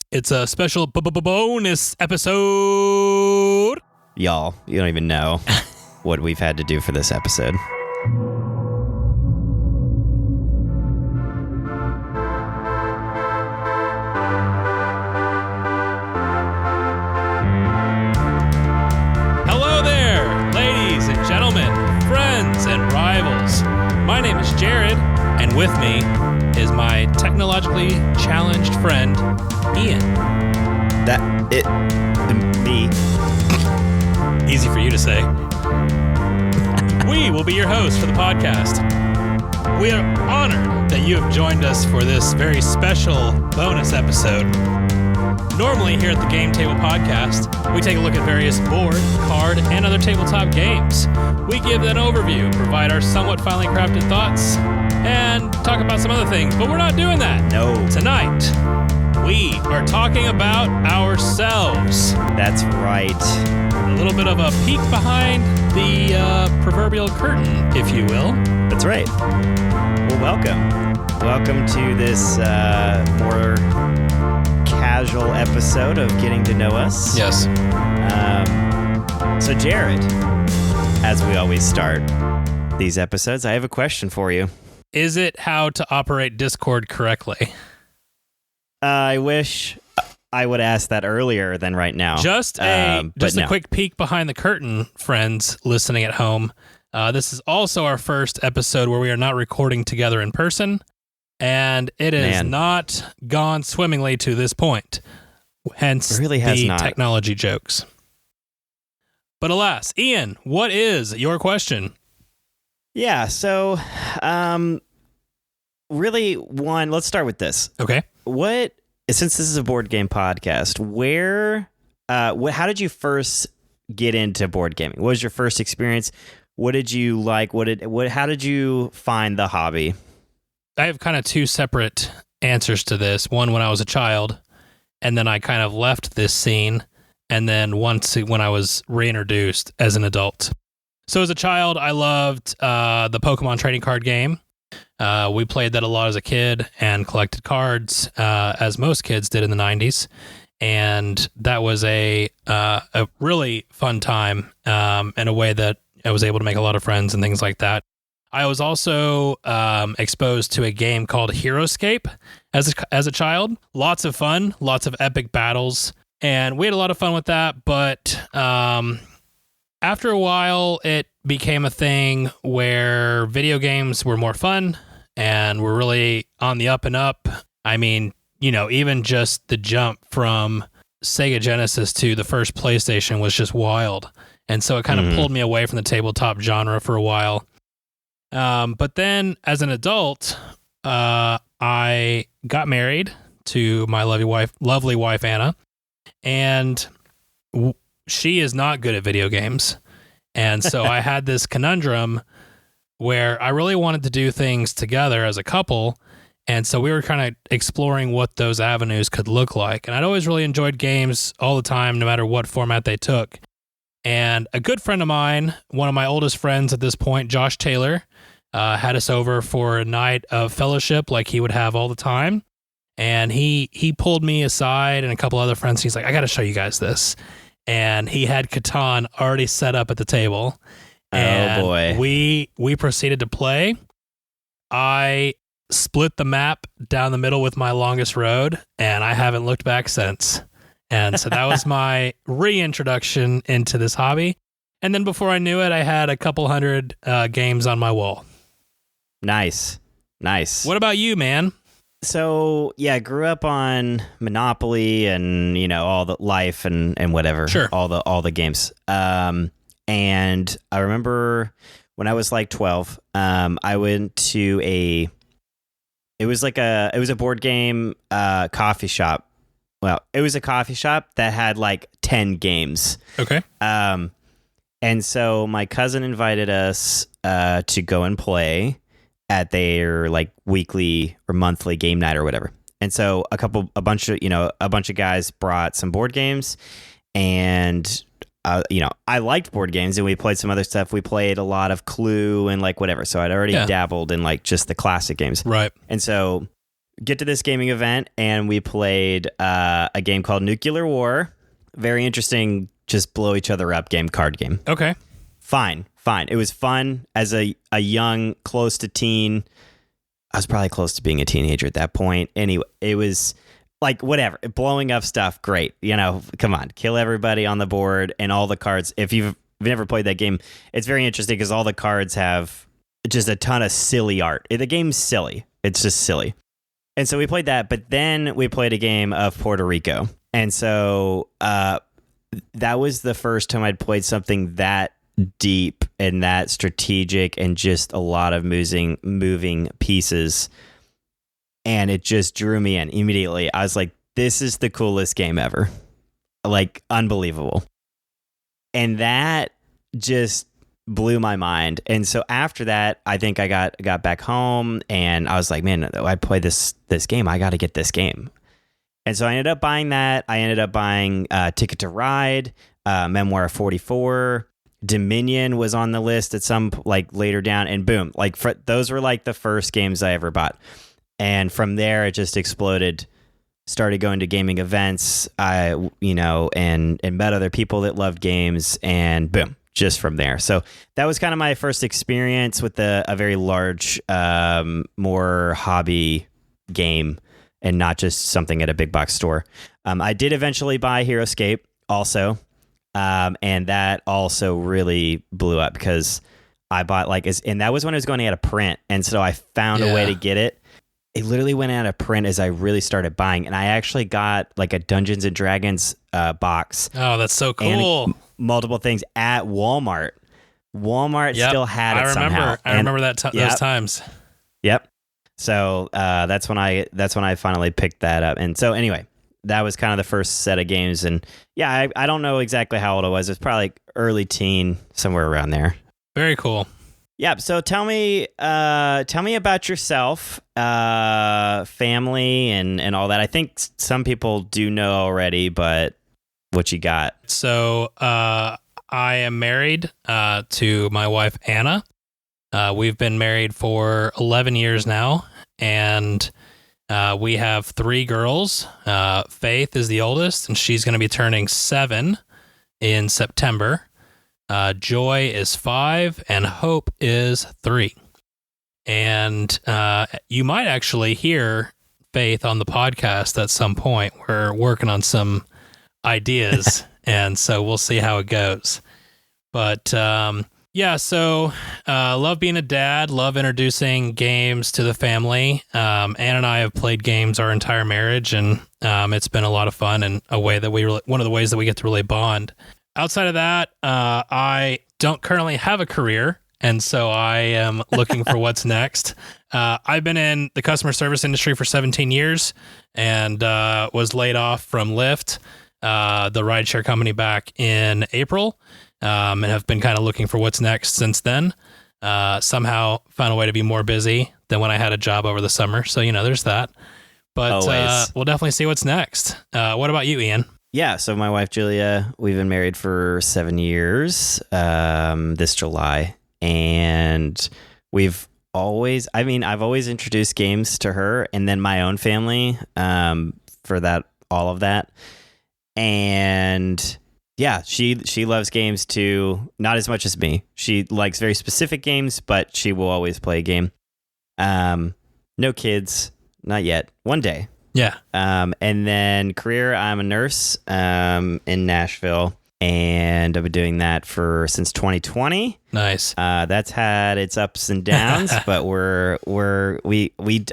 It's a special bonus episode. Y'all, you don't even know what we've had to do for this episode. Hello there, ladies and gentlemen, friends and rivals. My name is Jared, and with me is my technologically challenged friend, Ian. Me. Easy for you to say. We will be your hosts for the podcast. We are honored that you have joined us for this very special bonus episode. Normally here at the Game Table Podcast, we take a look at various board, card, and other tabletop games. We give an overview, provide our somewhat finely crafted thoughts, and talk about some other things, but we're not doing that. No. Tonight, we are talking about ourselves. That's right. A little bit of a peek behind the proverbial curtain, if you will. That's right. Well, welcome. Welcome to this more casual episode of Getting to Know Us. Yes. So, Jared, as we always start these episodes, I have a question for you. Is it how to operate Discord correctly? I wish I would ask that earlier than right now. Just a no. quick peek behind the curtain, friends listening at home. This is also our first episode where we are not recording together in person, and it has not gone swimmingly to this point. Hence, it really has the not. Technology jokes. But alas, Ian, what is your question? Yeah, so really, let's start with this. Okay. Since this is a board game podcast, how did you first get into board gaming? What was your first experience? What did you like? How did you find the hobby? I have kind of two separate answers to this. One when I was a child, and then I kind of left this scene, and then once when I was reintroduced as an adult. So as a child, I loved the Pokemon trading card game. We played that a lot as a kid and collected cards, as most kids did in the 90s. And that was a really fun time in a way that I was able to make a lot of friends and things like that. I was also exposed to a game called HeroScape as a child. Lots of fun, lots of epic battles. And we had a lot of fun with that. But after a while, it became a thing where video games were more fun and were really on the up and up. I mean, even just the jump from Sega Genesis to the first PlayStation was just wild. And so it kind of pulled me away from the tabletop genre for a while. But then as an adult, I got married to my lovely wife, Anna, and she is not good at video games. And so I had this conundrum where I really wanted to do things together as a couple. And so we were kind of exploring what those avenues could look like. And I'd always really enjoyed games all the time, no matter what format they took. And a good friend of mine, one of my oldest friends at this point, Josh Taylor, had us over for a night of fellowship like he would have all the time. And he pulled me aside and a couple other friends. He's like, I got to show you guys this. And he had Catan already set up at the table. And oh boy. We proceeded to play. I split the map down the middle with my longest road, and I haven't looked back since. And so that was my reintroduction into this hobby. And then before I knew it, I had a couple hundred games on my wall. Nice. What about you, man? So, yeah, I grew up on Monopoly and, all the Life and whatever. Sure. All the games. And I remember when I was like 12, I went to it was a board game coffee shop. Well, it was a coffee shop that had like 10 games. Okay. And so my cousin invited us to go and play at their like weekly or monthly game night or whatever. And so a bunch of guys brought some board games, and I liked board games, and we played some other stuff. We played a lot of Clue and like whatever. So I'd already dabbled in like just the classic games. Right. And so get to this gaming event, and we played a game called Nuclear War. Very interesting, just blow each other up card game. Okay. Fine. It was fun as a young, close to teen. I was probably close to being a teenager at that point. Anyway, it was like, whatever, blowing up stuff. Great. Come on, kill everybody on the board and all the cards. If you've never played that game, it's very interesting because all the cards have just a ton of silly art. The game's silly. It's just silly. And so we played that, but then we played a game of Puerto Rico. And so that was the first time I'd played something that deep and that strategic and just a lot of moving pieces. And it just drew me in immediately. I was like, this is the coolest game ever. Like, unbelievable. And that just blew my mind. And so after that, I think I got back home and I was like, man, I play this game. I got to get this game. And so I ended up buying that. I ended up buying Ticket to Ride, Memoir 44. Dominion was on the list at some later down, and boom, those were the first games I ever bought. And from there, it just exploded. Started going to gaming events, and met other people that loved games, and boom, just from there. So that was kind of my first experience with a very large, more hobby game, and not just something at a big box store. I did eventually buy HeroScape also, and that also really blew up because I bought and that was when it was going out of print, and so I found a way to get it. It literally went out of print as I really started buying, and I actually got a Dungeons and Dragons box. Oh, that's so cool! And multiple things at Walmart. Walmart still had it somehow. I remember those times. Yep. So that's when I finally picked that up. And so anyway, that was kind of the first set of games. And yeah, I don't know exactly how old I was. It was probably early teen, somewhere around there. Very cool. Yeah. So tell me about yourself, family, and all that. I think some people do know already, but what you got? So I am married to my wife, Anna. We've been married for 11 years now, and we have 3 girls. Faith is the oldest, and she's going to be turning 7 in September. Joy is 5, and Hope is 3. And you might actually hear Faith on the podcast at some point. We're working on some ideas, and so we'll see how it goes. But yeah, so love being a dad, love introducing games to the family. Ann and I have played games our entire marriage, and it's been a lot of fun and one of the ways that we get to really bond. Outside of that, I don't currently have a career, and so I am looking for what's next. I've been in the customer service industry for 17 years and was laid off from Lyft, the rideshare company, back in April, and have been kind of looking for what's next since then. Somehow found a way to be more busy than when I had a job over the summer. So, there's that. But we'll definitely see what's next. What about you, Ian? Yeah, so my wife, Julia, we've been married for 7 years this July. And I've always introduced games to her and then my own family for all of that. And yeah, she loves games too, not as much as me. She likes very specific games, but she will always play a game. No kids, not yet. One day. Yeah. And then career, I'm a nurse in Nashville, and I've been doing that since 2020. Nice. That's had its ups and downs, but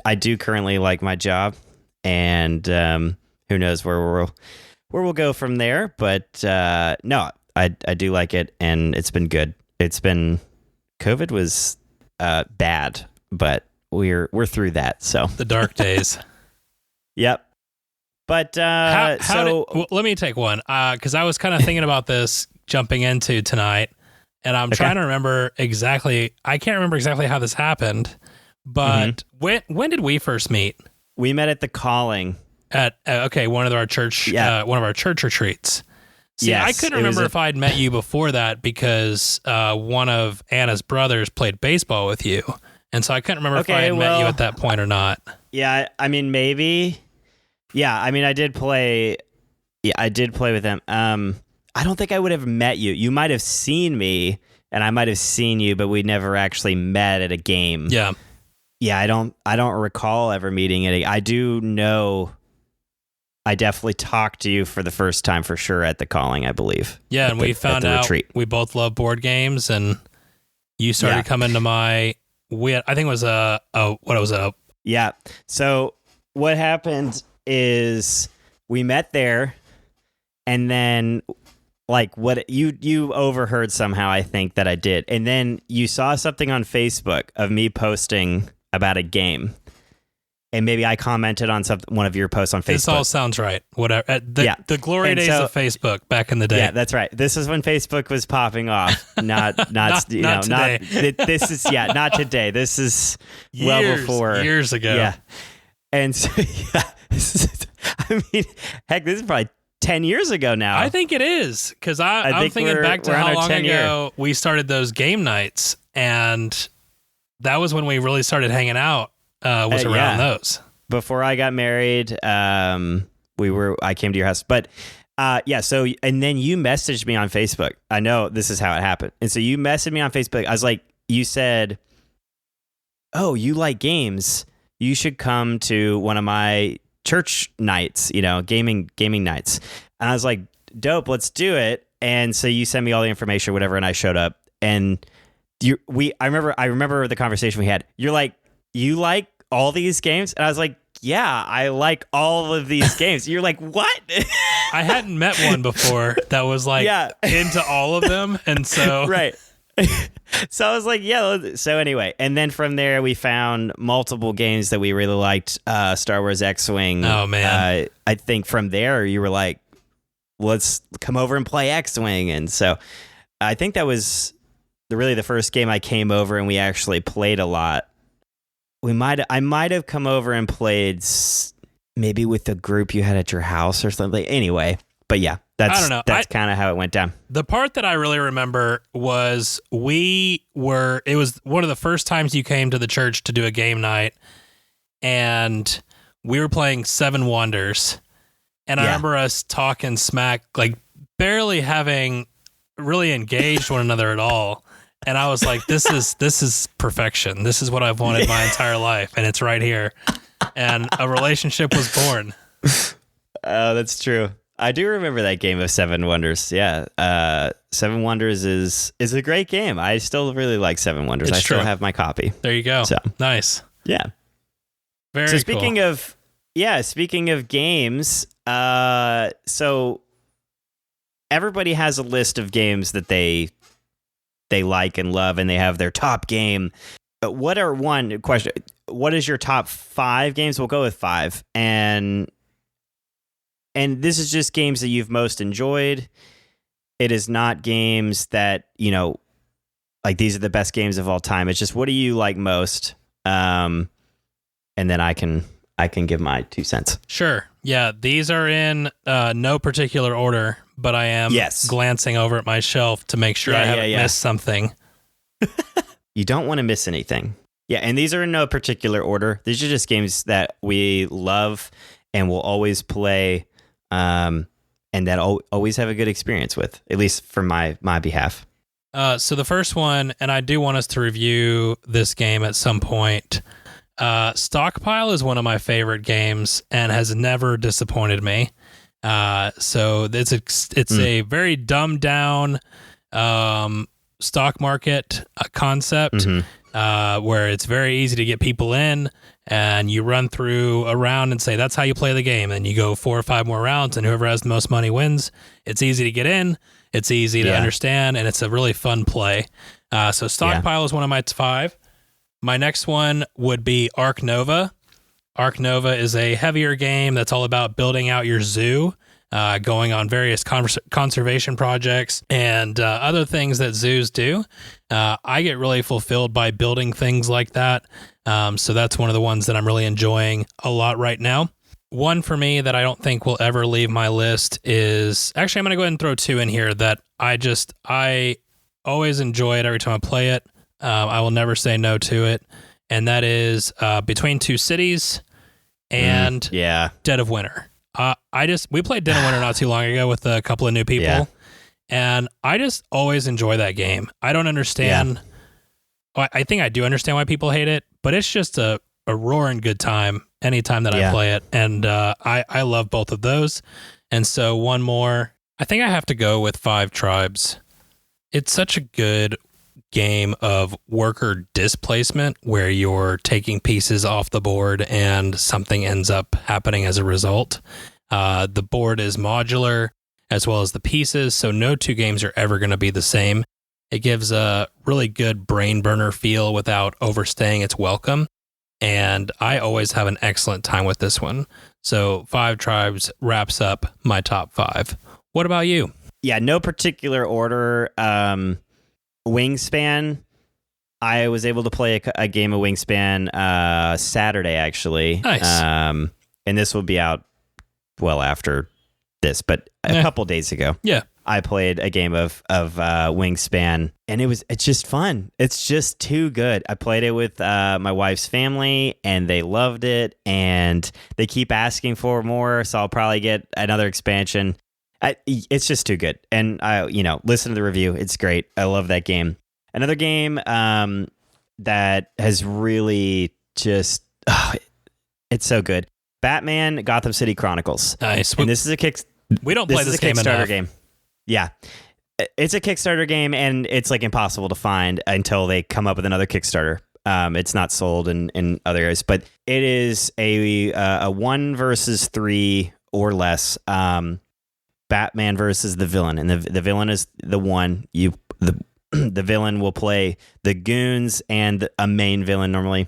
I do currently like my job, and who knows where we'll go from there. But no, I do like it, and it's been good. COVID was bad, but we're through that. So the dark days. Yep. But let me take one, because I was kind of thinking about this jumping into tonight, and I'm trying to remember exactly. I can't remember exactly how this happened, but when did we first meet? We met at the Calling at one of our church retreats. See, yes, I couldn't remember if I'd met you before that because one of Anna's brothers played baseball with you. And so I couldn't remember if I Okay, had met you well- at that point or not. Yeah, I mean, maybe. Yeah, I mean, I did play. Yeah, I did play with them. I don't think I would have met you. You might have seen me, and I might have seen you, but we never actually met at a game. Yeah. Yeah, I don't recall ever meeting it. I do know. I definitely talked to you for the first time for sure at the calling, I believe. Yeah, At and the- we at found the out retreat. we both love board games, and you started Yeah. coming to I think it was a Yeah. So what happened is we met there, and then like what you overheard somehow, I think that I did, and then you saw something on Facebook of me posting about a game, and maybe I commented on one of your posts on Facebook. This all sounds right. Whatever. The glory And days so- of Facebook back in the day. Yeah, that's right. This is when Facebook was popping off. Not Not today. This is not today. This is well before years ago. Yeah. And so I mean, heck, this is probably 10 years ago now. I think it is because I'm think thinking back to we're on how our long 10 year. ago we started those game nights, and that was when we really started hanging out. Was around yeah. those. Before I got married, I came to your house. But so and then you messaged me on Facebook. I know this is how it happened. And so you messaged me on Facebook. I was like, you said, "Oh, you like games. You should come to one of my church nights, gaming nights." And I was like, "Dope, let's do it." And so you sent me all the information, whatever, and I showed up. And I remember the conversation we had. You're like, "You like all these games?" And I was like, "Yeah, I like all of these games." You're like, "What?" I hadn't met one before that was like Yeah. into all of them, and so Right. So I was like, yeah. So anyway, and then from there we found multiple games that we really liked. Star Wars X-Wing. Oh, man. I think from there you were like, let's come over and play X-Wing. And so I think that was really the first game I came over and we actually played a lot. I might have come over and played maybe with the group you had at your house or something. Anyway, but yeah, I don't know. That's kind of how it went down. the part that I really remember was it was one of the first times you came to the church to do a game night, and we were playing Seven Wonders, and I Yeah. remember us talking smack, like barely having really engaged one another at all. And I was like, this is perfection. This is what I've wanted my entire life, and it's right here. And a relationship was born. Oh, that's true. I do remember that game of Seven Wonders. Yeah. Seven Wonders is a great game. I still really like Seven Wonders. It's I still true. have my copy. There you go. So. Nice. Yeah. Very So speaking cool. speaking of games, so everybody has a list of games that they like and love, and they have their top game. But what is your top 5 games? We'll go with 5. And this is just games that you've most enjoyed. It is not games that, like these are the best games of all time. It's just, what do you like most? And then I can give my 2 cents. Sure. Yeah, these are in no particular order, but I am Yes. glancing over at my shelf to make sure Yeah, I haven't yeah. missed something. You don't want to miss anything. Yeah, and these are in no particular order. These are just games that we love and will always play, and that always have a good experience with, at least for my behalf. So the first one, and I do want us to review this game at some point. Stockpile is one of my favorite games and has never disappointed me. So it's a very dumbed down stock market concept. Mm-hmm. Where it's very easy to get people in, and you run through a round and say, that's how you play the game. And you go 4 or 5 more rounds, and whoever has the most money wins. It's easy to get in. It's easy to understand, and it's a really fun play. So Stockpile is one of my 5. My next one would be Ark Nova. Ark Nova is a heavier game that's all about building out your zoo, going on various conservation projects and other things that zoos do. I get really fulfilled by building things like that. So that's one of the ones that I'm really enjoying a lot right now. One for me that I don't think will ever leave my list is, actually, I'm going to go ahead and throw 2 in here that I always enjoy it every time I play it. I will never say no to it. and that is Between Two Cities and Yeah. Dead of Winter. We played Dead of Winter not too long ago with a couple of new people, Yeah. and I just always enjoy that game. I don't understand. I think I do understand why people hate it, but it's just a roaring good time anytime that I play it, and I love both of those. And so one more, I think I have to go with Five Tribes. It's such a good game of worker displacement where you're taking pieces off the board and something ends up happening as a result. The board is modular as well as the pieces, so no two games are ever going to be the same. It gives a really good brain burner feel without overstaying its welcome, and I always have an excellent time with this one. So Five Tribes wraps up my top 5. What about you? Yeah, no particular order. Wingspan. I was able to play a game of Wingspan Saturday, actually. Nice. And this will be out well after this, but a couple days ago. Yeah. I played a game of Wingspan, and it's just fun. It's just too good. I played it with my wife's family, and they loved it, and they keep asking for more, so I'll probably get another expansion. It's just too good, and listen to the review. It's great. I love that game. Another game that has really just it's so good. Batman: Gotham City Chronicles. Nice. And this is we don't play this game Kickstarter enough. game. Yeah. It's a Kickstarter game, and it's like impossible to find until they come up with another Kickstarter. It's not sold in other areas, but it is a 1 versus 3 or less Batman versus the villain, and the villain is the one. The villain will play the goons and a main villain normally,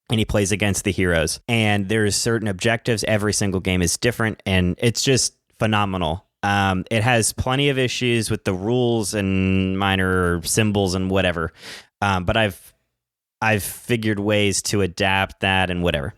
and he plays against the heroes. And there's certain objectives. Every single game is different, and it's just phenomenal. It has plenty of issues with the rules and minor symbols and whatever, but I've figured ways to adapt that and whatever.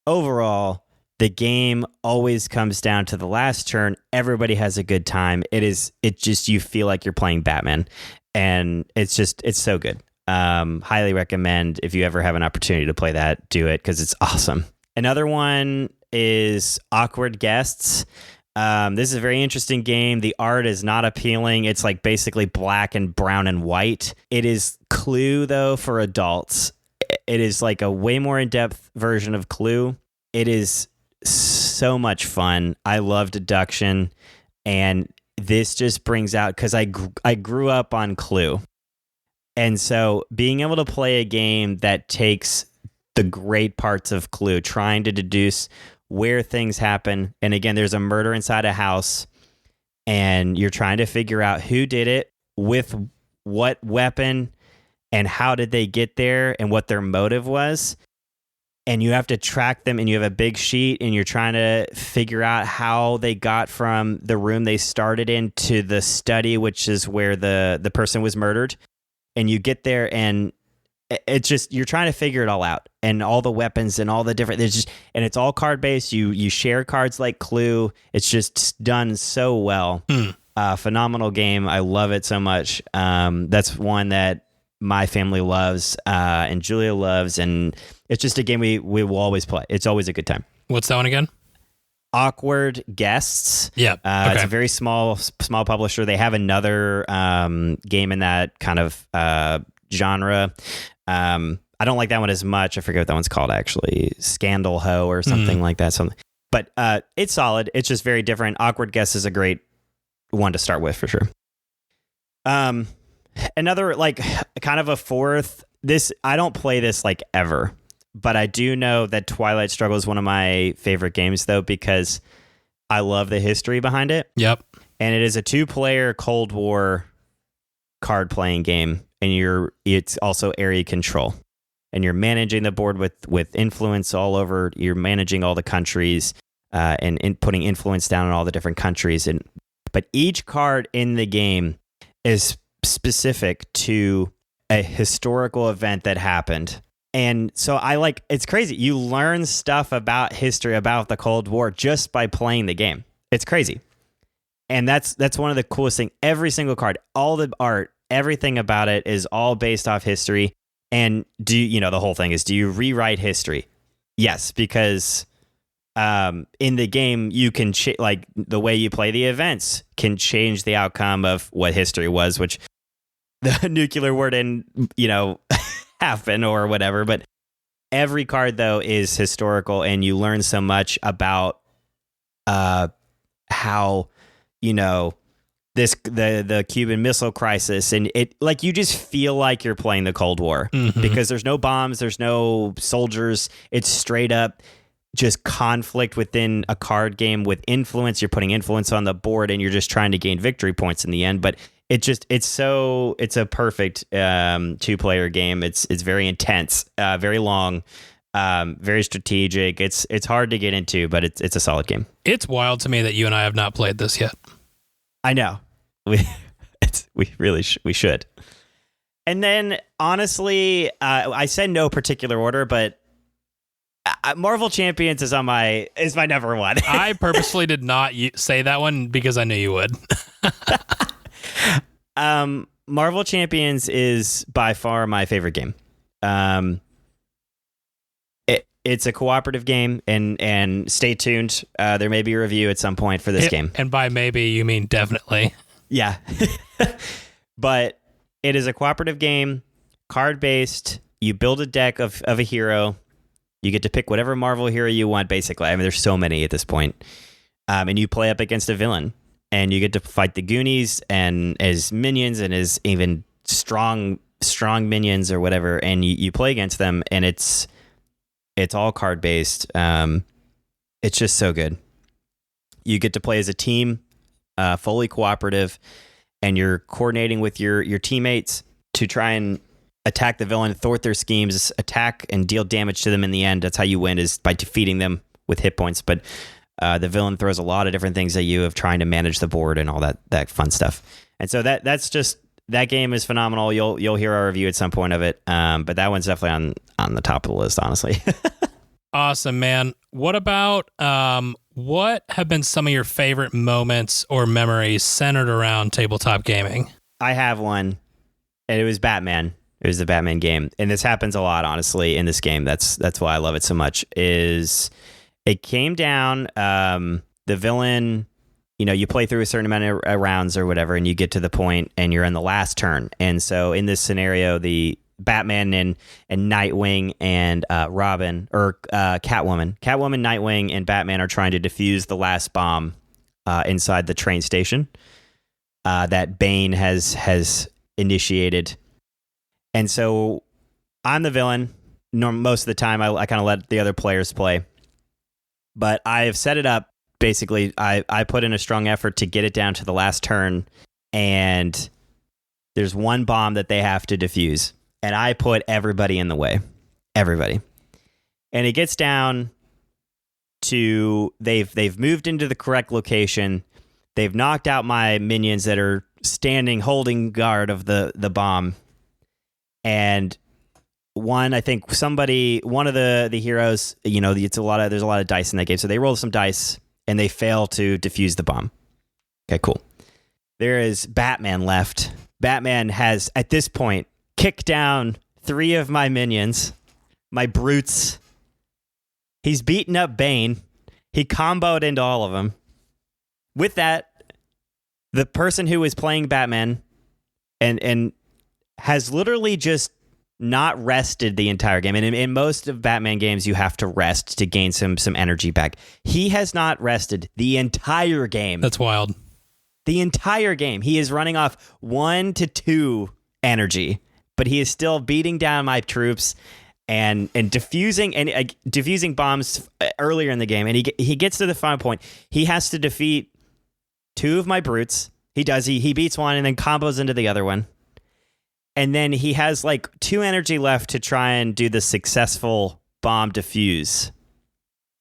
Overall, the game always comes down to the last turn. Everybody has a good time. You feel like you're playing Batman, and it's so good. Highly recommend if you ever have an opportunity to play that, do it because it's awesome. Another one is Awkward Guests. This is a very interesting game. The art is not appealing. It's like basically black and brown and white. It is Clue, though, for adults. It is like a way more in-depth version of Clue. It is so much fun. I love deduction, and this just brings out, because I grew up on Clue. And so being able to play a game that takes the great parts of Clue, trying to deduce where things happen. And again, there's a murder inside a house, and you're trying to figure out who did it, with what weapon, and how did they get there, and what their motive was. And you have to track them, and you have a big sheet, and you're trying to figure out how they got from the room they started in to the study, which is where the person was murdered. And you get there, and it's just, you're trying to figure it all out, and all the weapons and all the different, and it's all card based. You share cards like Clue. It's just done so well. Phenomenal game. I love it so much. That's one that my family loves, and Julia loves, and it's just a game we will always play. It's always a good time. What's that one again? Awkward Guests. Yeah. Okay. It's a very small publisher. They have another game in that kind of genre. I don't like that one as much. I forget what that one's called, actually. Scandal Ho or something like that. But it's solid. It's just very different. Awkward Guests is a great one to start with, for sure. Another, like, kind of a fourth. I don't play this like ever, but I do know that Twilight Struggle is one of my favorite games, though, because I love the history behind it. Yep. And it is a 2-player Cold War card playing game, and it's also area control, and you're managing the board with influence all over. You're managing all the countries and putting influence down in all the different countries, but each card in the game is specific to a historical event that happened. And so it's crazy. You learn stuff about history, about the Cold War, just by playing the game. It's crazy. And that's one of the coolest things. Every single card, all the art, everything about it is all based off history. And the whole thing is, do you rewrite history? Yes, because in the game, you can like the way you play the events can change the outcome of what history was, which the nuclear war didn't, happen or whatever. But every card though is historical, and you learn so much about how the Cuban Missile Crisis, and it like you just feel like you're playing the Cold War because there's no bombs, there's no soldiers. It's straight up just conflict within a card game with influence. You're putting influence on the board, and you're just trying to gain victory points in the end. But it's a perfect 2-player game. It's very intense, very long, very strategic. It's hard to get into, but it's a solid game. It's wild to me that you and I have not played this yet. I know. We should. And then honestly, I said no particular order, but Marvel Champions is my number one. I purposefully did not say that one because I knew you would. Marvel Champions is by far my favorite game. It's a cooperative game, and stay tuned. There may be a review at some point for this game. And by maybe, you mean definitely. Yeah. But it is a cooperative game, card-based. You build a deck of a hero. You get to pick whatever Marvel hero you want, basically. I mean, there's so many at this point. And you play up against a villain. And you get to fight the Goonies and as minions and as even strong minions or whatever. And you play against them, and it's all card based. It's just so good. You get to play as a team, fully cooperative, and you're coordinating with your teammates to try and attack the villain, thwart their schemes, attack and deal damage to them in the end. That's how you win, is by defeating them with hit points. But the villain throws a lot of different things at you of trying to manage the board and all that fun stuff. And so that game is phenomenal. You'll hear our review at some point of it. But that one's definitely on the top of the list, honestly. Awesome, man. What about what have been some of your favorite moments or memories centered around tabletop gaming? I have one, and it was Batman. It was the Batman game, and this happens a lot, honestly, in this game. That's why I love it so much. Is it came down the villain. You play through a certain amount of rounds or whatever, and you get to the point, and you're in the last turn. And so in this scenario, the Batman and Nightwing and Robin or Catwoman, Nightwing, and Batman are trying to defuse the last bomb inside the train station that Bane has initiated. And so I'm the villain. Most of the time, I kind of let the other players play. But I have set it up. Basically, I put in a strong effort to get it down to the last turn. And there's one bomb that they have to defuse. And I put everybody in the way. Everybody. And it gets down to they've moved into the correct location. They've knocked out my minions that are standing holding guard of the bomb. And one of the heroes, there's a lot of dice in that game. So they roll some dice and they fail to defuse the bomb. Okay, cool. There is Batman left. Batman has, at this point, kicked down 3 of my minions, my brutes. He's beaten up Bane. He comboed into all of them. With that, the person who is playing Batman and has literally just not rested the entire game. And in most of Batman games, you have to rest to gain some energy back. He has not rested the entire game. That's wild. The entire game. He is running off 1 to 2 energy, but he is still beating down my troops and diffusing bombs earlier in the game. And he gets to the final point. He has to defeat 2 of my brutes. He does. He beats one and then combos into the other one. And then he has 2 energy left to try and do the successful bomb defuse.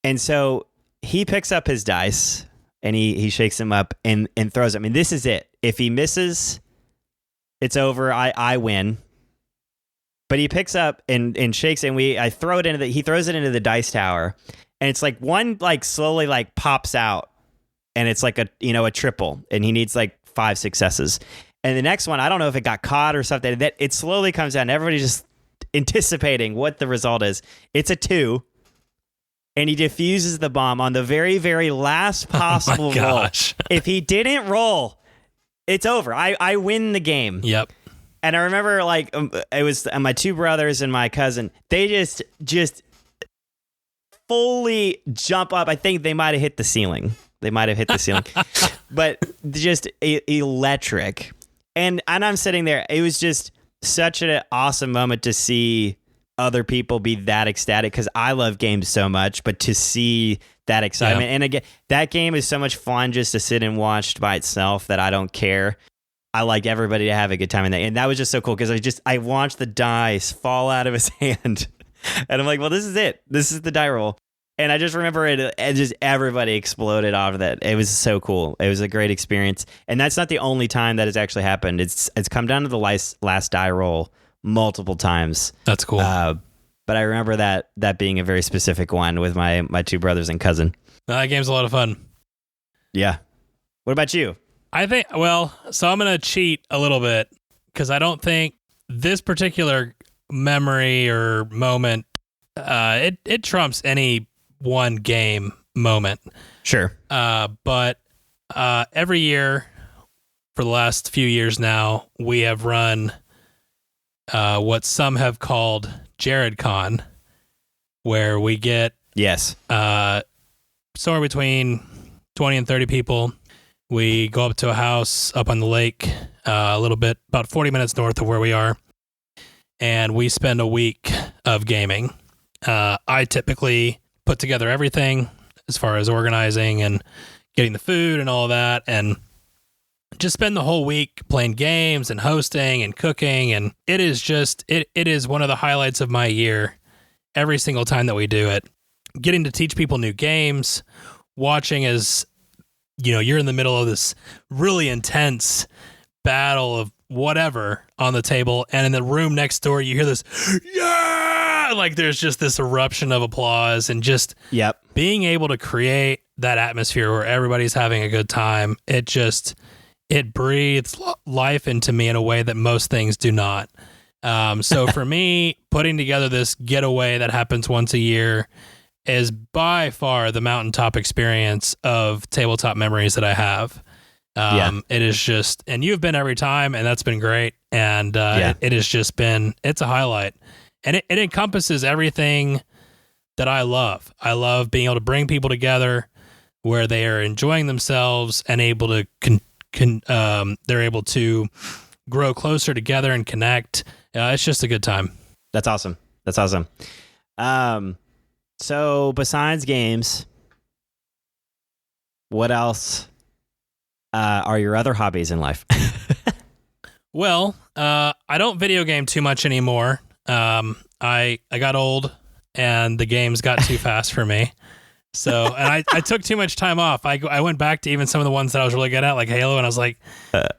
And so he picks up his dice and he shakes them up and throws them. I mean, this is it. If he misses, it's over. I win. But he picks up and shakes it, and he throws it into the dice tower. And it's one slowly pops out, and it's a triple, and he needs 5 successes. And the next one, I don't know if it got caught or something, that it slowly comes down. Everybody just anticipating what the result is. It's a 2. And he defuses the bomb on the very, very last possible roll. Gosh. If he didn't roll, it's over. I win the game. Yep. And I remember, like, it was my 2 brothers and my cousin. They just fully jump up. I think they might have hit the ceiling. But just electric. And I'm sitting there. It was just such an awesome moment to see other people be that ecstatic, because I love games so much, but to see that excitement. And again, that game is so much fun just to sit and watch by itself that I don't care. I like everybody to have a good time in that. And that was just so cool, because I watched the dice fall out of his hand and I'm like, well, this is it. This is the die roll. And I just remember it, and just everybody exploded off of that. It was so cool. It was a great experience. And that's not the only time that has actually happened. It's come down to the last die roll multiple times. That's cool. But I remember that being a very specific one with my 2 brothers and cousin. That game's a lot of fun. Yeah. What about you? I think, so I'm going to cheat a little bit, because I don't think this particular memory or moment, it trumps any one game moment. Sure. But every year for the last few years now, we have run what some have called JaredCon, where we get somewhere between 20 and 30 people. We go up to a house up on the lake, a little bit, about 40 minutes north of where we are, and we spend a week of gaming. I typically put together everything as far as organizing and getting the food and all that, and just spend the whole week playing games and hosting and cooking. And it is just, it is one of the highlights of my year every single time that we do it. Getting to teach people new games, watching as, you're in the middle of this really intense battle of whatever on the table, and in the room next door, you hear this, yeah! Like there's just this eruption of applause, and just being able to create that atmosphere where everybody's having a good time. It breathes life into me in a way that most things do not. So for me, putting together this getaway that happens once a year is by far the mountaintop experience of tabletop memories that I have. It is just, and you've been every time, and that's been great. And it has just been, it's a highlight. And it encompasses everything that I love. I love being able to bring people together where they are enjoying themselves and able to they're able to grow closer together and connect. It's just a good time. That's awesome. So besides games, what else are your other hobbies in life? Well, I don't video game too much anymore. I got old and the games got too fast for me. So, and I took too much time off. I went back to even some of the ones that I was really good at, like Halo, and I was like,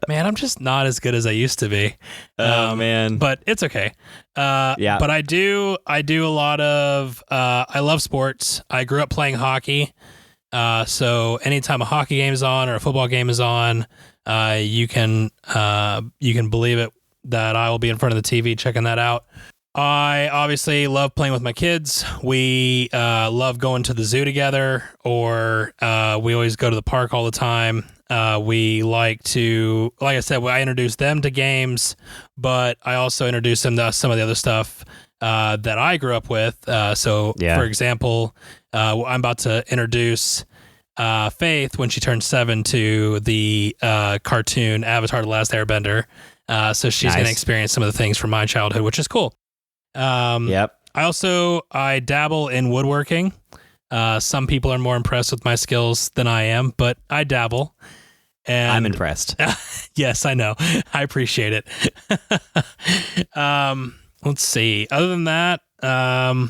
man, I'm just not as good as I used to be. Oh man. But it's okay. But I do a lot of, I love sports. I grew up playing hockey. So anytime a hockey game is on or a football game is on, you can believe it that I will be in front of the TV checking that out. I obviously love playing with my kids. We love going to the zoo together, or we always go to the park all the time. We like to, like I said, I introduce them to games, but I also introduce them to some of the other stuff that I grew up with. For example, I'm about to introduce Faith when she turns 7 to the cartoon Avatar: The Last Airbender. So she's going to experience some of the things from my childhood, which is cool. I dabble in woodworking. Some people are more impressed with my skills than I am, but I dabble. And I'm impressed. Yes, I know. I appreciate it. Let's see. Other than that, I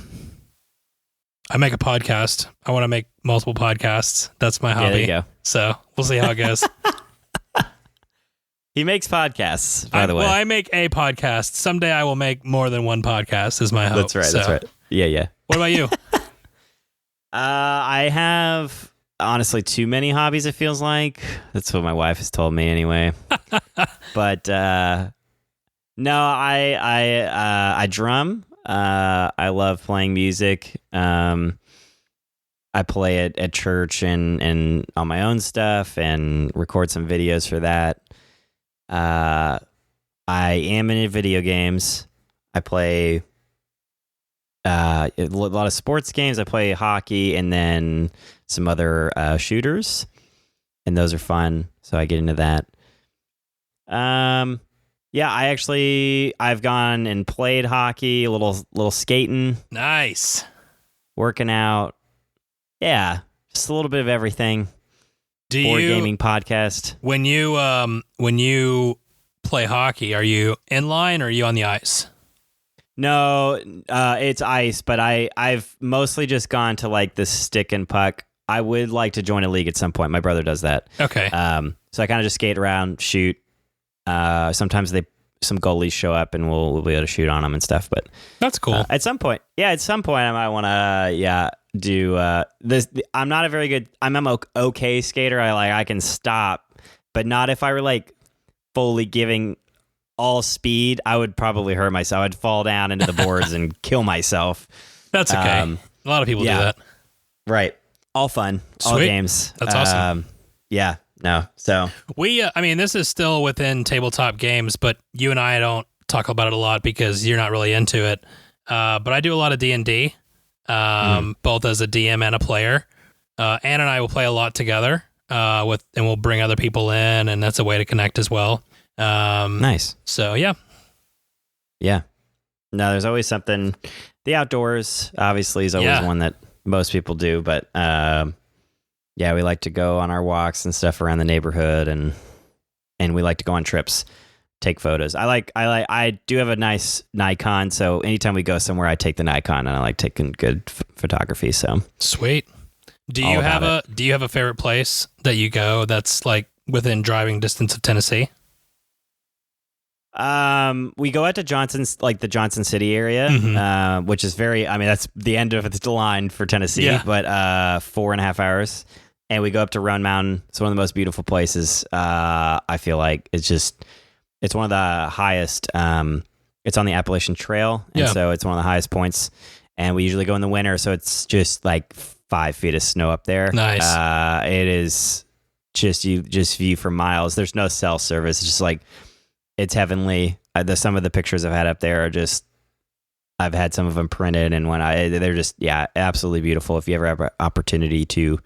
make a podcast. I want to make multiple podcasts. That's my hobby. There you go. So we'll see how it goes. He makes podcasts, by the way. Well, I make a podcast. Someday I will make more than one podcast, is my hope. That's right. That's right. Yeah. What about you? I have, honestly, too many hobbies, it feels like. That's what my wife has told me anyway. But no, I drum. I love playing music. I play it at church and on my own stuff and record some videos for that. I am into video games. I play a lot of sports games. I play hockey and then some other shooters, and those are fun. So I get into that. Yeah, I've gone and played hockey, a little skating, Nice. working out. Yeah, just a little bit of everything. Do Board you gaming podcast. when you play hockey, are you in line or are you on the ice? No, it's ice, but I've mostly just gone to like the stick and puck. I would like to join a league at some point. My brother does that. Okay. So I kind of just skate around, shoot. Sometimes some goalies show up and we'll be able to shoot on them and stuff. But That's cool. at some point I might want to do this. I'm not a very good. I'm an okay skater. I can stop, but not if I were like fully giving all speed. I would probably hurt myself. I'd fall down into the boards and kill myself. That's okay. A lot of people do that. Right. All fun. All Sweet. games. That's awesome. Yeah. No. So This is still within tabletop games, but you and I don't talk about it a lot because you're not really into it. But I do a lot of D&D, both as a DM and a player. Ann and I will play a lot together, and we'll bring other people in, and that's a way to connect as well. nice. So yeah, Yeah. No, there's always something. The outdoors, obviously, is always one that most people do. But we like to go on our walks and stuff around the neighborhood, and we like to go on trips, take photos. I do have a nice Nikon, so anytime we go somewhere, I take the Nikon, and I like taking good photography. So sweet. Do All you about have a favorite place that you go that's like within driving distance of Tennessee? we go out to the Johnson City area, which is that's the end of the line for Tennessee, but 4.5 hours. And we go up to Roan Mountain. It's one of the most beautiful places. I feel like it's one of the highest. It's on the Appalachian Trail, and so it's one of the highest points. And we usually go in the winter, so it's just like 5 feet of snow up there. Nice. It is just view for miles. There's no cell service. It's just like. It's heavenly. Some of the pictures I've had up there are just, I've had some of them printed, and they're just, absolutely beautiful. If you ever have an opportunity to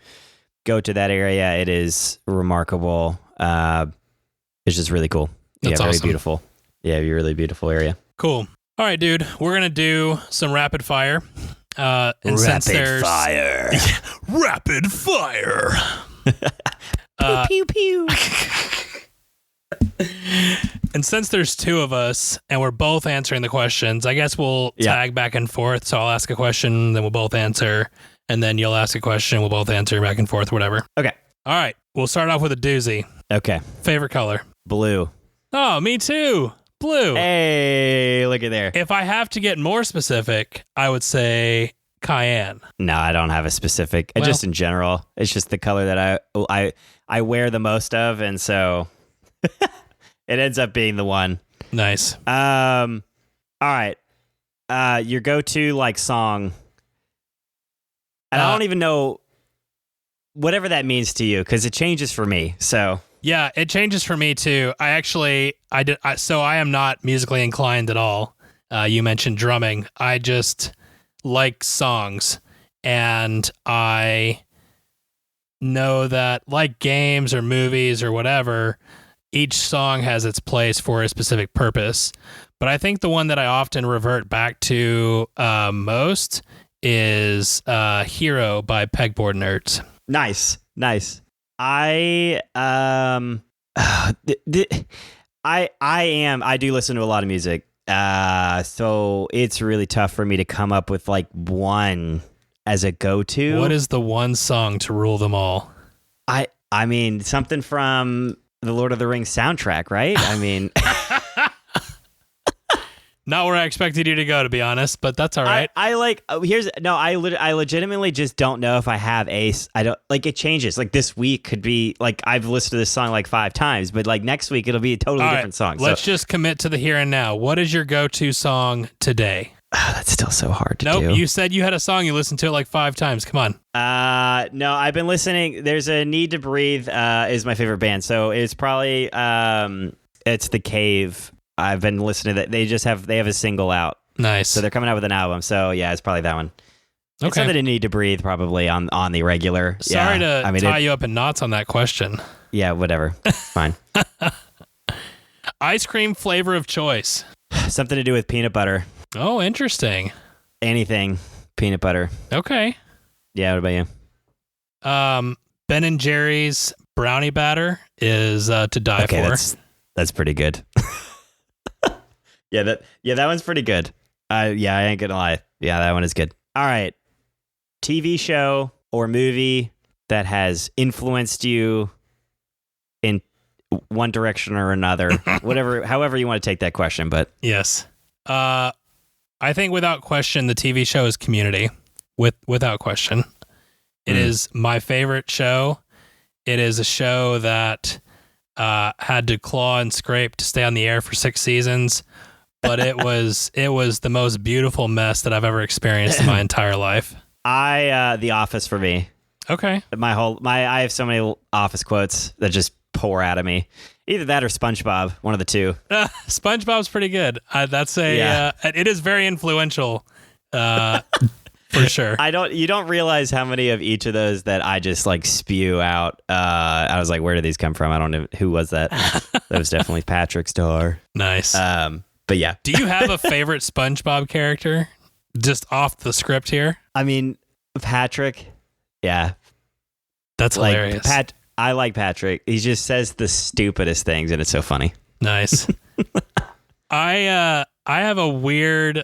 go to that area, it is remarkable. It's just really cool. That's very awesome. beautiful. Yeah, really beautiful area. Cool. All right, dude. We're gonna do some rapid fire. Fire. Rapid fire. Pew, pew, pew. And since there's two of us and we're both answering the questions, I guess we'll tag back and forth. So I'll ask a question, then we'll both answer, and then you'll ask a question, we'll both answer back and forth, whatever. Okay. All right. We'll start off with a doozy. Okay. Favorite color? Blue. Oh, me too. Blue. Hey, look at there. If I have to get more specific, I would say cayenne. No, I don't have a specific. Well, just in general, it's just the color that I wear the most of, and so it ends up being the one. Nice. All right. Your go-to like song, and I don't even know whatever that means to you because it changes for me. So yeah, it changes for me too. So I am not musically inclined at all. You mentioned drumming. I just like songs, and I know that like games or movies or whatever, each song has its place for a specific purpose. But I think the one that I often revert back to most is Hero by Pegboard Nerds. Nice. I do listen to a lot of music. So it's really tough for me to come up with like one as a go-to. What is the one song to rule them all? I mean, something from the Lord of the Rings soundtrack, right? I mean, not where I expected you to go, to be honest, but that's all right. I legitimately just don't know if I have I don't like it changes. Like this week could be like I've listened to this song like 5 times, but like next week it'll be a totally different song. Let's just commit to the here and now. What is your go-to song today? That's still so hard to Nope, do. you said you had a song. You listened to it like 5 times. Come on. No, I've been listening. There's a Need to Breathe is my favorite band. So it's probably it's The Cave. I've been listening to that. They have a single out. Nice. So they're coming out with an album. So yeah, it's probably that one. It's Okay. something to Need to Breathe probably on the regular. Sorry yeah. to tie you up in knots on that question. Yeah, whatever. Fine. Ice cream flavor of choice. Something to do with peanut butter. Oh, interesting. Anything peanut butter. Okay. Yeah, what about you? Ben and Jerry's brownie batter is to die for. That's pretty good. that one's pretty good. I ain't gonna lie. Yeah, that one is good. All right. TV show or movie that has influenced you in one direction or another. However you want to take that question, but Yes. I think without question, the TV show is Community. Without question. It is my favorite show. It is a show that had to claw and scrape to stay on the air for 6 seasons, but it was the most beautiful mess that I've ever experienced in my entire life. The Office for me. Okay. I have so many Office quotes that just pour out of me. Either that or SpongeBob, one of the two. SpongeBob's pretty good. It is very influential, for sure. You don't realize how many of each of those that I just like spew out. I was like, where did these come from? I don't know. Who was that? That was definitely Patrick Star. Nice. But yeah. Do you have a favorite SpongeBob character? Just off the script here? I mean, Patrick. Yeah. That's hilarious. I like Patrick. He just says the stupidest things, and it's so funny. Nice. I have a weird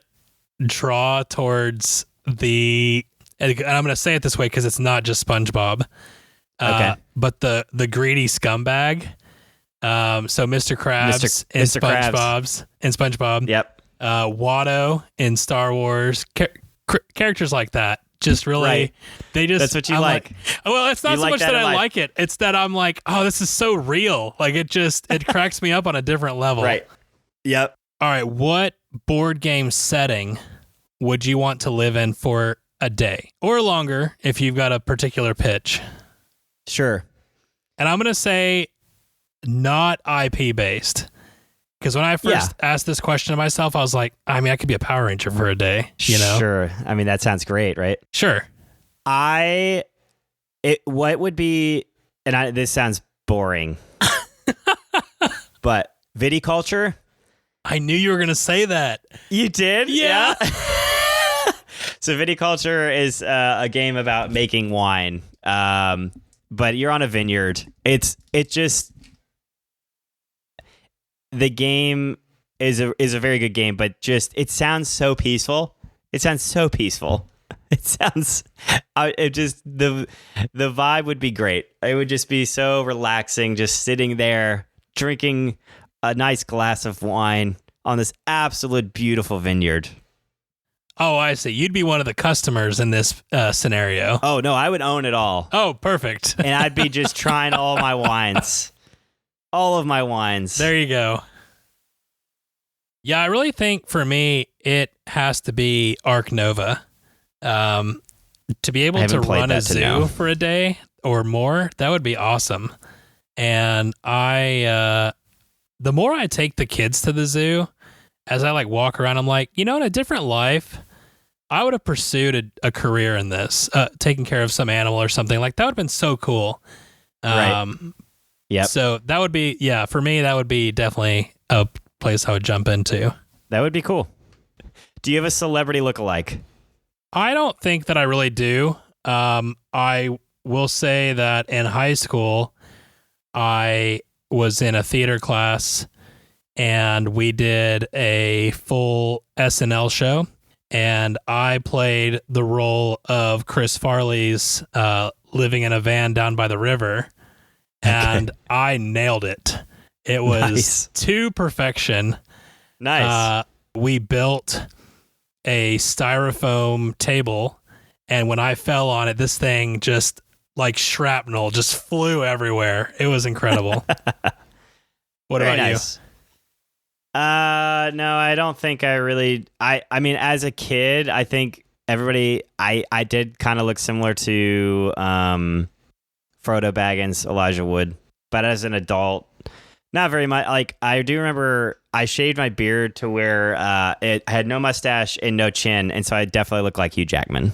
draw towards and I'm going to say it this way because it's not just SpongeBob. Okay. But the greedy scumbag. So Mr. Krabs in Mr. SpongeBob's in SpongeBob. Yep. Watto in Star Wars. Characters like that. Just really, right. That's what you like. Well, it's not so much that I like it. It's that I'm like, oh, this is so real. Like it cracks me up on a different level. Right. Yep. All right. What board game setting would you want to live in for a day or longer if you've got a particular pitch? Sure. And I'm going to say not IP based. Because when I first asked this question to myself, I was like, I mean, I could be a Power Ranger for a day, you know? Sure. I mean, that sounds great, right? Sure. What would be, and this sounds boring, but viticulture? I knew you were going to say that. You did? Yeah. So viticulture is a game about making wine, but you're on a vineyard. The game is a very good game, but just it sounds so peaceful. It sounds so peaceful. It sounds the vibe would be great. It would just be so relaxing, just sitting there drinking a nice glass of wine on this absolute beautiful vineyard. Oh, I see. You'd be one of the customers in this scenario. Oh no, I would own it all. Oh, perfect. And I'd be just trying all my wines. All of my wines. There you go. Yeah, I really think for me, it has to be Ark Nova. To be able to run a zoo for a day or more, that would be awesome. And the more I take the kids to the zoo, as I like walk around, I'm like, in a different life, I would have pursued a career in this, taking care of some animal or something. Like that would have been so cool. Right. Yep. So that would be, for me, that would be definitely a place I would jump into. That would be cool. Do you have a celebrity lookalike? I don't think that I really do. I will say that in high school, I was in a theater class and we did a full SNL show. And I played the role of Chris Farley's living in a van down by the river. And I nailed it. It was to perfection. Nice. We built a styrofoam table, and when I fell on it, this thing just like shrapnel just flew everywhere. It was incredible. What about you? No, I don't think I really. I mean, as a kid, I think everybody. I did kind of look similar to Frodo Baggins, Elijah Wood, but as an adult, not very much. Like I do remember, I shaved my beard to where it had no mustache and no chin, and so I definitely look like Hugh Jackman.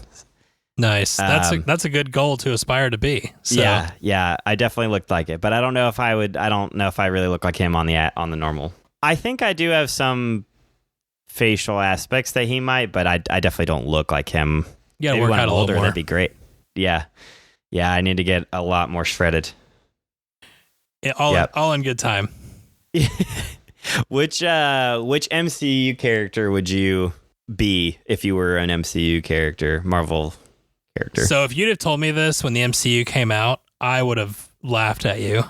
Nice. That's a good goal to aspire to be. So. Yeah, I definitely looked like it, but I don't know if I would. I don't know if I really look like him on the normal. I think I do have some facial aspects that he might, but I definitely don't look like him. Yeah, maybe work when out I'm a little older, more. that'd be great. Yeah, I need to get a lot more shredded. Yeah, all in good time. Which MCU character would you be if you were an MCU character, Marvel character? So if you'd have told me this when the MCU came out, I would have laughed at you.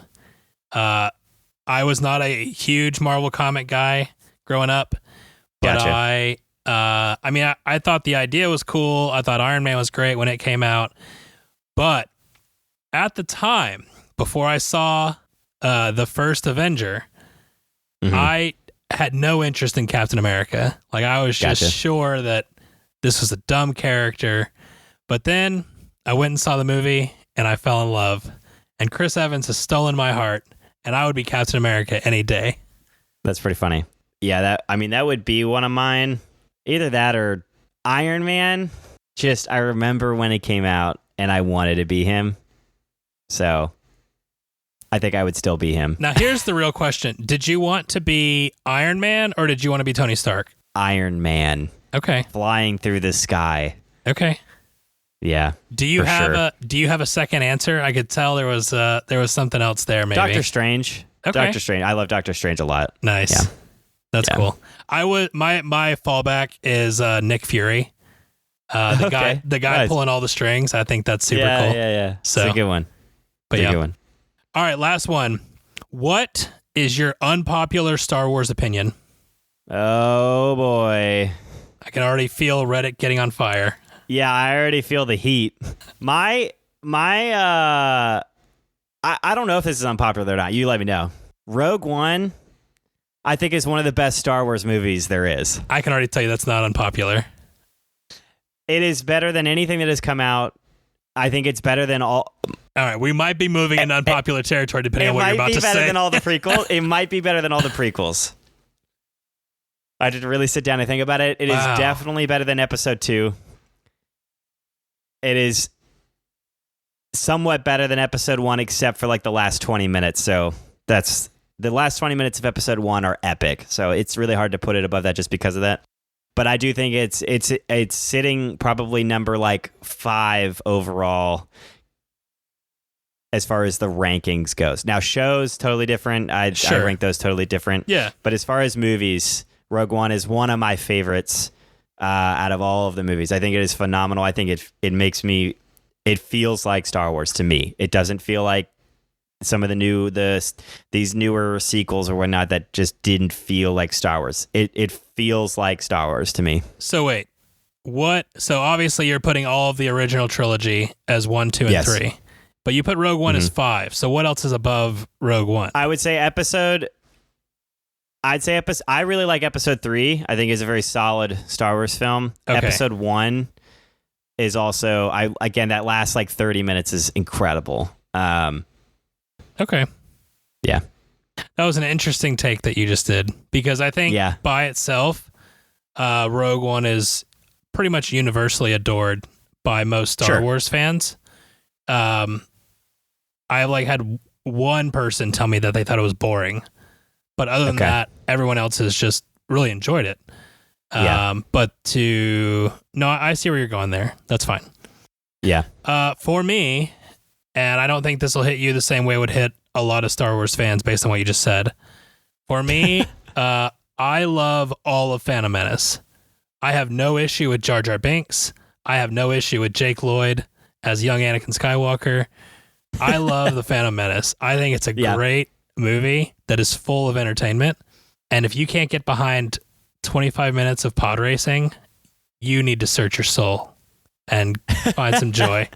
I was not a huge Marvel comic guy growing up, but Gotcha. I thought the idea was cool. I thought Iron Man was great when it came out, but at the time, before I saw the first Avenger, Mhm. I had no interest in Captain America. Like I was just Gotcha. sure that this was a dumb character. But then I went and saw the movie and I fell in love. And Chris Evans has stolen my heart, and I would be Captain America any day. That's pretty funny. Yeah, that would be one of mine. Either that or Iron Man. Just I remember when it came out and I wanted to be him. So I think I would still be him. Now here's the real question. Did you want to be Iron Man or did you want to be Tony Stark? Iron Man Okay. flying through the sky. Okay. Yeah. Do you For have sure. a second answer? I could tell there was something else there maybe. Doctor Strange. Okay. Doctor Strange. I love Doctor Strange a lot. Nice. Yeah. That's Yeah. cool. I would my fallback is Nick Fury. The guy Nice. pulling all the strings. I think that's super Yeah, cool. yeah. So- it's a good one. But It's yeah. a good one. All right, last one. What is your unpopular Star Wars opinion? Oh boy. I can already feel Reddit getting on fire. Yeah, I already feel the heat. I don't know if this is unpopular or not. You let me know. Rogue One, I think is one of the best Star Wars movies there is. I can already tell you that's not unpopular. It is better than anything that has come out. I think it's better than all. All right, we might be moving into unpopular territory depending It on what you're might about be to better say. than all the prequels. It might be better than all the prequels. I had to really sit down and think about it. It is Wow. definitely better than Episode 2. It is somewhat better than Episode 1, except for like the last 20 minutes. So that's the last 20 minutes of Episode 1 are epic. So it's really hard to put it above that just because of that. But I do think it's sitting probably number like 5 overall as far as the rankings goes. Now shows totally different. I rank those totally different. Yeah. But as far as movies, Rogue One is one of my favorites out of all of the movies. I think it is phenomenal. I think it feels like Star Wars to me. It doesn't feel like some of these newer sequels or whatnot that just didn't feel like Star Wars. It feels like Star Wars to me. So wait. What? So obviously you're putting all of the original trilogy as 1, 2, and Yes. 3. But you put Rogue One as 5. So what else is above Rogue One? I would say I really like Episode 3. I think it's a very solid Star Wars film. Okay. Episode 1 is also that last like 30 minutes is incredible. Okay. Yeah. That was an interesting take that you just did because I think by itself, Rogue One is pretty much universally adored by most Star Wars fans. I had one person tell me that they thought it was boring, but other than that, everyone else has just really enjoyed it. But I see where you're going there. That's fine. Yeah. For me, and I don't think this will hit you the same way it would hit a lot of Star Wars fans based on what you just said. For me, I love all of Phantom Menace. I have no issue with Jar Jar Binks. I have no issue with Jake Lloyd as young Anakin Skywalker. I love the Phantom Menace. I think it's a great movie that is full of entertainment. And if you can't get behind 25 minutes of pod racing, you need to search your soul and find some joy.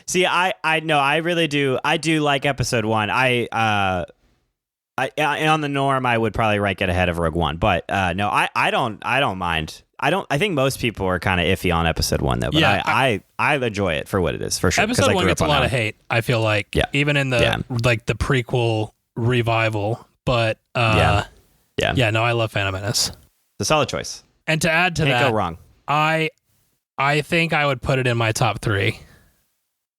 See, I know, I really do. I do like Episode 1. On the norm, I would probably rank it ahead of Rogue One, but no, I don't mind. I think most people are kind of iffy on episode 1 though, but Yeah, I enjoy it for what it is, for sure. 'cause Episode I 1 grew gets up a on lot that of one. hate, I feel like. Yeah. Even in the like the prequel revival. But Yeah. yeah, no, I love Phantom Menace. It's a solid choice. And to add to Can't that, go wrong. I think I would put it in my top 3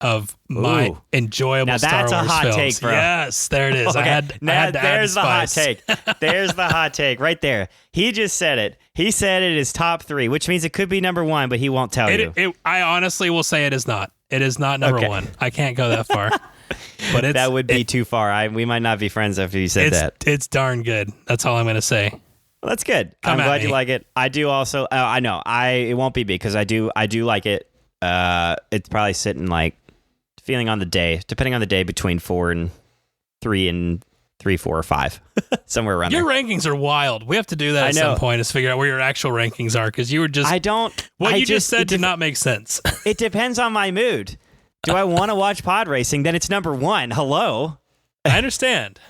of my Ooh. enjoyable Now Star that's a Wars hot films. take, bro. Yes, there it is. I Okay, had to add there's the hot spice. take. There's the hot take right there. He just said it. He said it is top 3, which means it could be number 1, but he won't tell you. I honestly will say it is not. It is not number Okay. 1. I can't go that far. But That would be too far. We might not be friends after you said that. It's darn good. That's all I'm going to say. Well, that's good. Come I'm at glad me. you like it. I do also. I know. It won't be big because I do like it. It's probably sitting like feeling on the day, depending on the day, between 4 and 3 3, 4, or 5, somewhere around Your there. rankings are wild. We have to do that I at know. some point is figure out where your actual rankings are because you were just I don't. what I you just said it did not make sense. It depends on my mood. Do I want to watch pod racing? Then it's number 1. Hello. I understand.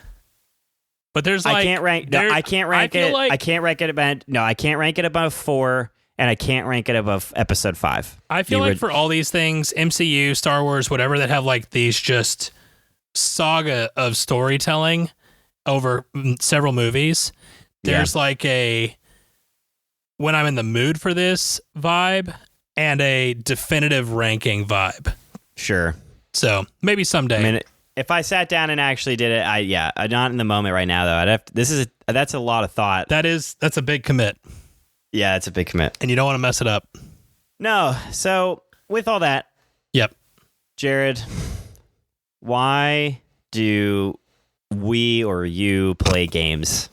But there's like I can't rank. No, I can't rank I feel it. like- I can't rank it above. No, I can't rank it above 4, and I can't rank it above episode 5. I feel You like would- for all these things, MCU, Star Wars, whatever, that have like these just saga of storytelling over several movies, there's like a when I'm in the mood for this vibe and a definitive ranking vibe. Sure. So maybe someday. I mean, if I sat down and actually did it, I'm not in the moment right now though. I'd have. That's a lot of thought. That's a big commit, Yeah, it's a big commit. and you don't want to mess it up. No. So with all that, Yep. Jared, why do we or you play games?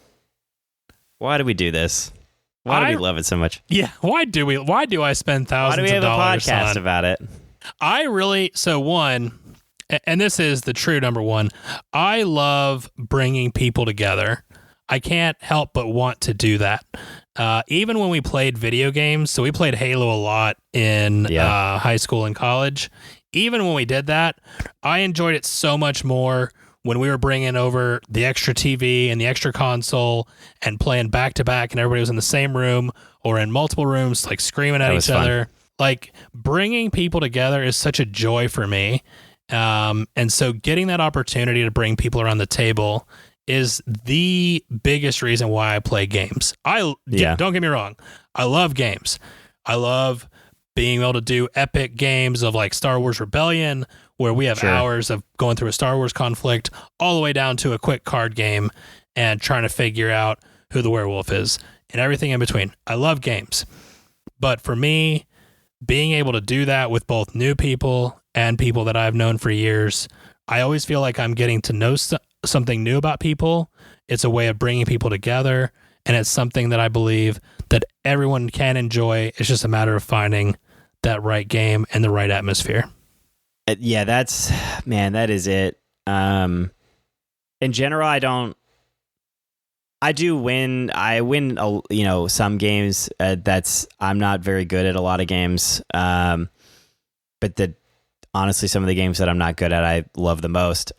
Why do we do this? Why do we love it so much? Yeah. Why do I spend Why thousands do we have of a dollars podcast on about it? one, and this is the true number one, I love bringing people together. I can't help but want to do that. Even when we played video games, so we played Halo a lot in high school and college. Even when we did that, I enjoyed it so much more when we were bringing over the extra TV and the extra console and playing back to back and everybody was in the same room or in multiple rooms, like screaming at That each was fun. other. Like bringing people together is such a joy for me. And so getting that opportunity to bring people around the table is the biggest reason why I play games. Don't get me wrong. I love games. I love being able to do epic games of like Star Wars Rebellion, where we have hours of going through a Star Wars conflict, all the way down to a quick card game and trying to figure out who the werewolf is and everything in between. I love games. But for me, being able to do that with both new people and people that I've known for years, I always feel like I'm getting to know something new about people. It's a way of bringing people together, and it's something that I believe that everyone can enjoy. It's just a matter of finding that right game and the right atmosphere. Yeah, that is it. In general, I do win. I win, some games. I'm not very good at a lot of games. But honestly, some of the games that I'm not good at, I love the most.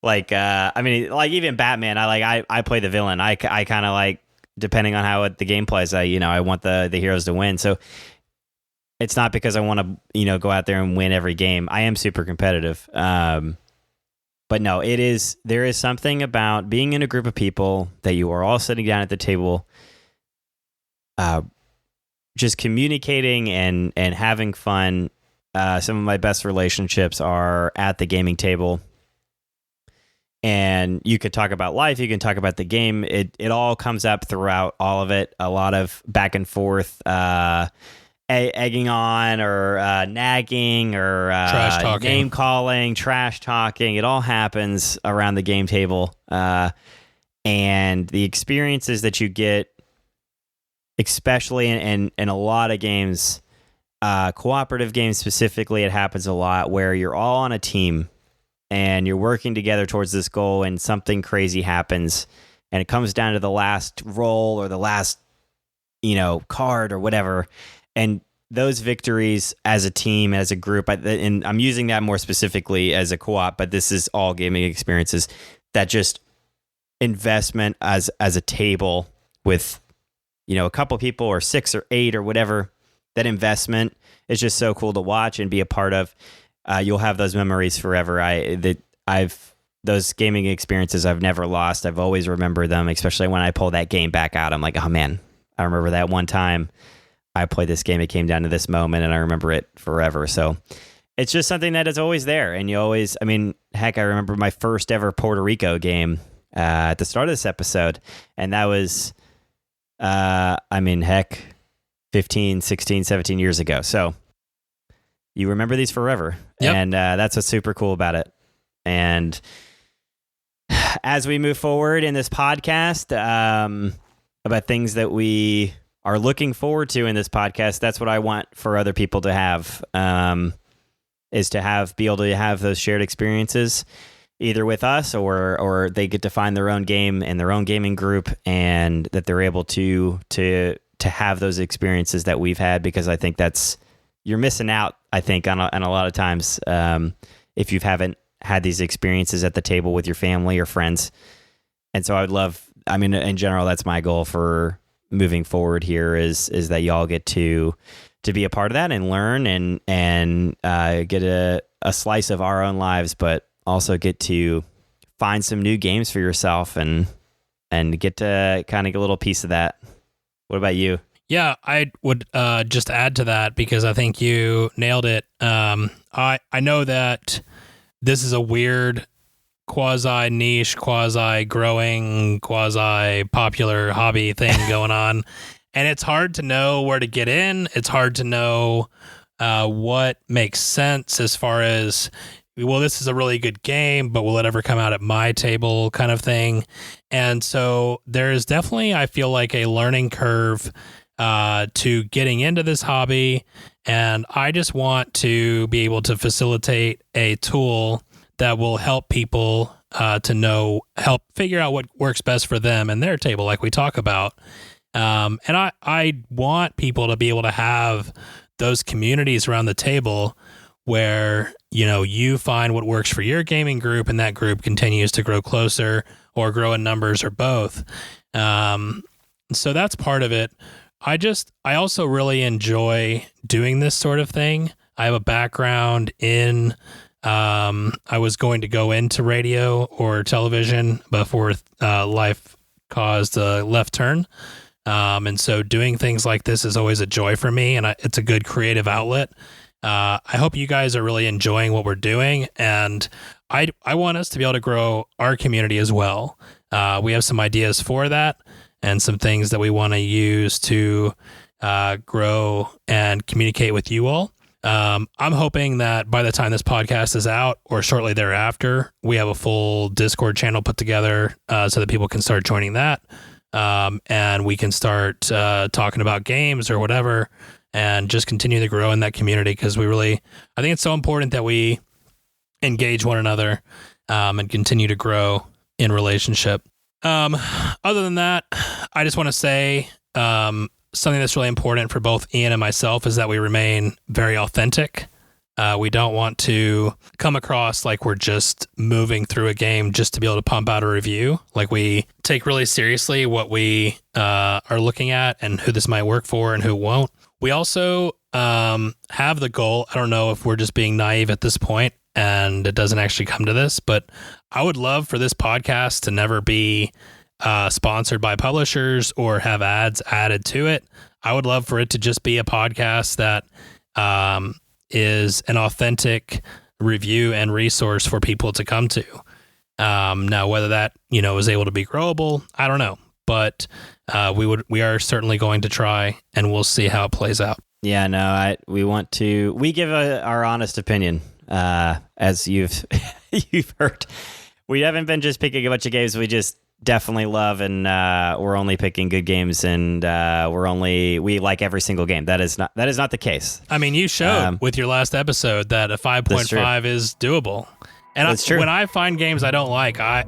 Like even Batman. I play the villain. I kind of like, depending on how the game plays, I want the heroes to win. So it's not because I want to, go out there and win every game. I am super competitive. But no, there is something about being in a group of people that you are all sitting down at the table, just communicating and having fun. Some of my best relationships are at the gaming table. And you could talk about life, you can talk about the game. It all comes up throughout all of it. A lot of back and forth, egging on or nagging or Trash talking. name calling, trash talking. It all happens around the game table. And the experiences that you get, especially in a lot of games, cooperative games specifically, it happens a lot where you're all on a team and you're working together towards this goal and something crazy happens and it comes down to the last roll or the last, card or whatever. And those victories as a team, as a group, and I'm using that more specifically as a co-op, but this is all gaming experiences that just investment as a table with, a couple people or 6 or 8 or whatever. That investment is just so cool to watch and be a part of. You'll have those memories forever. Those gaming experiences I've never lost. I've always remembered them, especially when I pull that game back out. I'm like, oh man, I remember that one time I played this game. It came down to this moment and I remember it forever. So it's just something that is always there. And heck, I remember my first ever Puerto Rico game at the start of this episode. And that was, 15, 16, 17 years ago. So you remember these forever. Yep. And that's what's super cool about it. And as we move forward in this podcast, about things that we are looking forward to in this podcast, that's what I want for other people to have, is to be able to have those shared experiences either with us or they get to find their own game in their own gaming group, and that they're able to have those experiences that we've had, because I think you're missing out, I think, on a lot of times, if you haven't had these experiences at the table with your family or friends. And so in general, that's my goal for moving forward here is that y'all get to be a part of that and learn and get a slice of our own lives, but also get to find some new games for yourself and get to kind of get a little piece of that. What about you? Yeah, I would just add to that, because I think you nailed it. I know that this is a weird quasi-niche, quasi-growing, quasi-popular hobby thing going on. And it's hard to know where to get in. It's hard to know what makes sense as far as, well, this is a really good game, but will it ever come out at my table kind of thing. And so there is definitely, I feel like, a learning curve to getting into this hobby. And I just want to be able to facilitate a tool that will help people help figure out what works best for them and their table, like we talk about. And I want people to be able to have those communities around the table where, you find what works for your gaming group, and that group continues to grow closer or grow in numbers or both. So that's part of it. I also really enjoy doing this sort of thing. I have a background in, I was going to go into radio or television before life caused a left turn. And so doing things like this is always a joy for me, and it's a good creative outlet. I hope you guys are really enjoying what we're doing, and I want us to be able to grow our community as well. We have some ideas for that and some things that we want to use to grow and communicate with you all. I'm hoping that by the time this podcast is out or shortly thereafter, we have a full Discord channel put together so that people can start joining that. And we can start talking about games or whatever and just continue to grow in that community, because I think it's so important that we engage one another and continue to grow in relationship. Other than that, I just want to say something that's really important for both Ian and myself is that we remain very authentic. We don't want to come across like we're just moving through a game just to be able to pump out a review. Like, we take really seriously what we are looking at and who this might work for and who won't. We also have the goal, I don't know if we're just being naive at this point and it doesn't actually come to this, but I would love for this podcast to never be sponsored by publishers or have ads added to it. I would love for it to just be a podcast that is an authentic review and resource for people to come to. Now, whether that, is able to be growable, I don't know, but we are certainly going to try, and we'll see how it plays out. Yeah, no, we give our honest opinion, as you've heard. We haven't been just picking a bunch of games we just definitely love, and we're only picking good games, and we like every single game. That is not the case. I mean, you showed with your last episode that a 5.5 is doable. And when I find games I don't like, I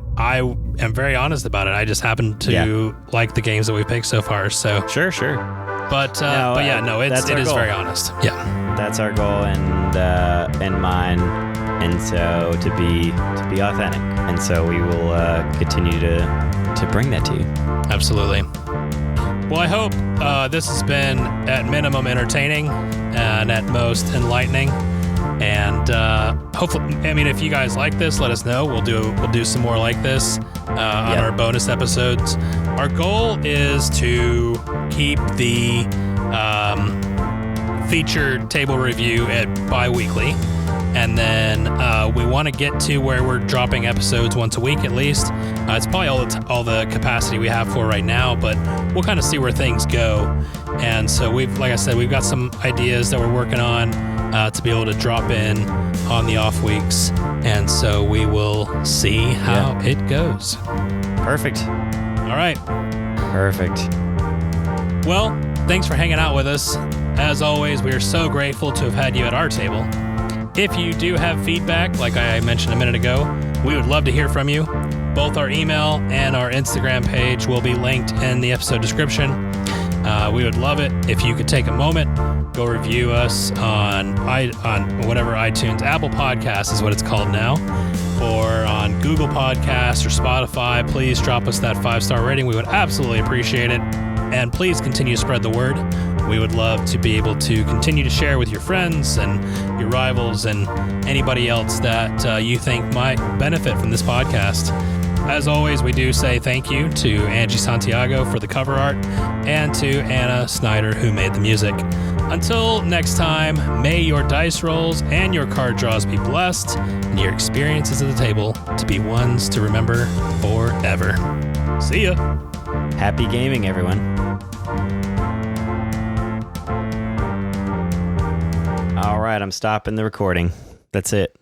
am very honest about it. I just happen to like the games that we picked so far. So sure. But it is very honest. Yeah, that's our goal and mine. And so to be authentic, and so we will continue to to bring that to you. Absolutely. Well, I hope this has been at minimum entertaining and at most enlightening. And hopefully, I mean, if you guys like this, let us know. We'll do some more like this on our bonus episodes. Our goal is to keep the featured table review at bi-weekly, and then we want to get to where we're dropping episodes once a week at least. It's probably all the capacity we have for right now, but we'll kind of see where things go. And so like I said, we've got some ideas that we're working on to be able to drop in on the off weeks, and so we will see how it goes. Perfect. All right. Perfect. Well, thanks for hanging out with us. As always, we are so grateful to have had you at our table. If you do have feedback, like I mentioned a minute ago, we would love to hear from you. Both our email and our Instagram page will be linked in the episode description. We would love it if you could take a moment, go review us on whatever iTunes, Apple Podcasts is what it's called now, or on Google Podcasts or Spotify. Please drop us that 5-star rating. We would absolutely appreciate it. And please continue to spread the word. We would love to be able to continue to share with your friends and your rivals and anybody else that you think might benefit from this podcast. As always, we do say thank you to Angie Santiago for the cover art and to Anna Snyder, who made the music. Until next time, may your dice rolls and your card draws be blessed and your experiences at the table to be ones to remember forever. See ya. Happy gaming, everyone. All right, I'm stopping the recording. That's it.